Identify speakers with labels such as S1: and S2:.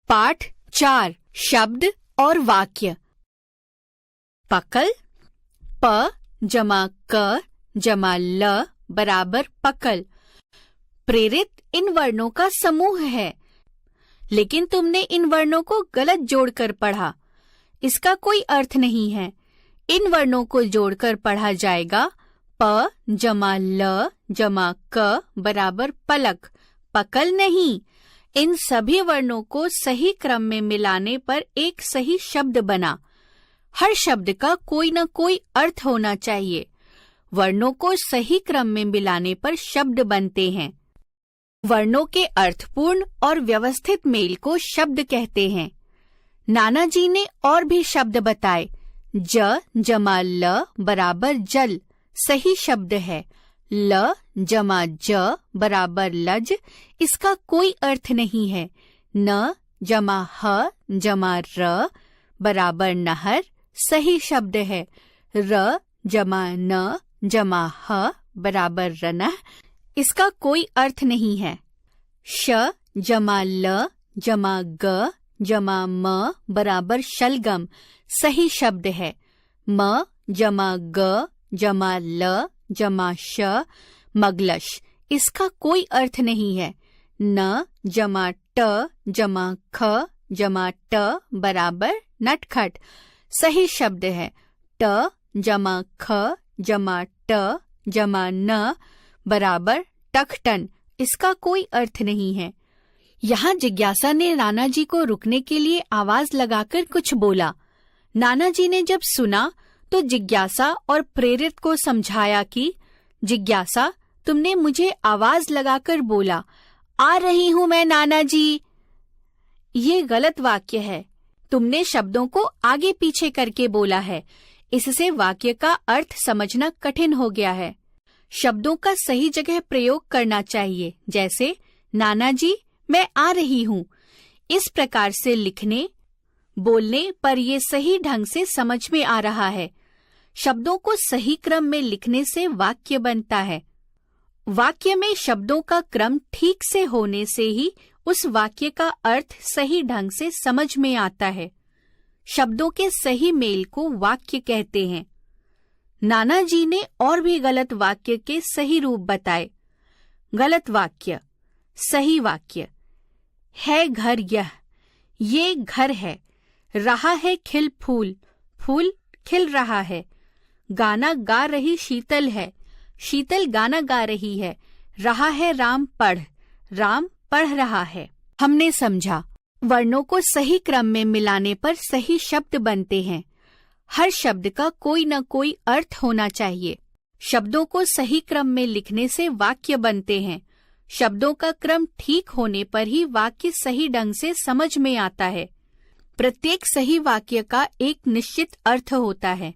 S1: पाठ 4 शब्द और वाक्य। पकल, प जमा क जमा ल बराबर पकल। प्रेरित इन वर्णों का समूह है, लेकिन तुमने इन वर्णों को गलत जोड़कर पढ़ा। इसका कोई अर्थ नहीं है। इन वर्णों को जोड़कर पढ़ा जाएगा प जमा ल जमा क बराबर पलक, पकल नहीं। इन सभी वर्णों को सही क्रम में मिलाने पर एक सही शब्द बना। हर शब्द का कोई न कोई अर्थ होना चाहिए। वर्णों को सही क्रम में मिलाने पर शब्द बनते हैं। वर्णों के अर्थपूर्ण और व्यवस्थित मेल को शब्द कहते हैं। नाना जी ने और भी शब्द बताए। ज जमा ल बराबर जल, सही शब्द है। ल जमा ज बराबर लज, इसका कोई अर्थ नहीं है। न जमा ह जमा र बराबर नहर, सही शब्द है। र जमा न जमा ह बराबर रनह, इसका कोई अर्थ नहीं है। श जमा ल जमा ग जमा म बराबर शलगम, सही शब्द है। म जमा ग जमा ल जमा श मगलश, इसका कोई अर्थ नहीं है। न जमा ट जमा ख जमा ट बराबर नटखट, सही शब्द है। ट जमा ख जमा ट जमा न बराबर टखटन, इसका कोई अर्थ नहीं है। यहाँ जिज्ञासा ने नाना जी को रुकने के लिए आवाज लगाकर कुछ बोला। नाना जी ने जब सुना तो जिज्ञासा और प्रेरित को समझाया कि जिज्ञासा, तुमने मुझे आवाज लगाकर बोला, आ रही हूं मैं नाना जी। ये गलत वाक्य है। तुमने शब्दों को आगे पीछे करके बोला है। इससे वाक्य का अर्थ समझना कठिन हो गया है। शब्दों का सही जगह प्रयोग करना चाहिए, जैसे नाना जी मैं आ रही हूँ। इस प्रकार से लिखने बोलने पर ये सही ढंग से समझ में आ रहा है। शब्दों को सही क्रम में लिखने से वाक्य बनता है। वाक्य में शब्दों का क्रम ठीक से होने से ही उस वाक्य का अर्थ सही ढंग से समझ में आता है। शब्दों के सही मेल को वाक्य कहते हैं। नाना जी ने और भी गलत वाक्य के सही रूप बताए। गलत वाक्य। सही वाक्य। है घर यह, ये घर है। रहा है खिल फूल, फूल खिल रहा है। गाना गा रही शीतल है, शीतल गाना गा रही है। रहा है राम पढ़, राम पढ़ रहा है। हमने समझा, वर्णों को सही क्रम में मिलाने पर सही शब्द बनते हैं। हर शब्द का कोई न कोई अर्थ होना चाहिए। शब्दों को सही क्रम में लिखने से वाक्य बनते हैं। शब्दों का क्रम ठीक होने पर ही वाक्य सही ढंग से समझ में आता है। प्रत्येक सही वाक्य का एक निश्चित अर्थ होता है।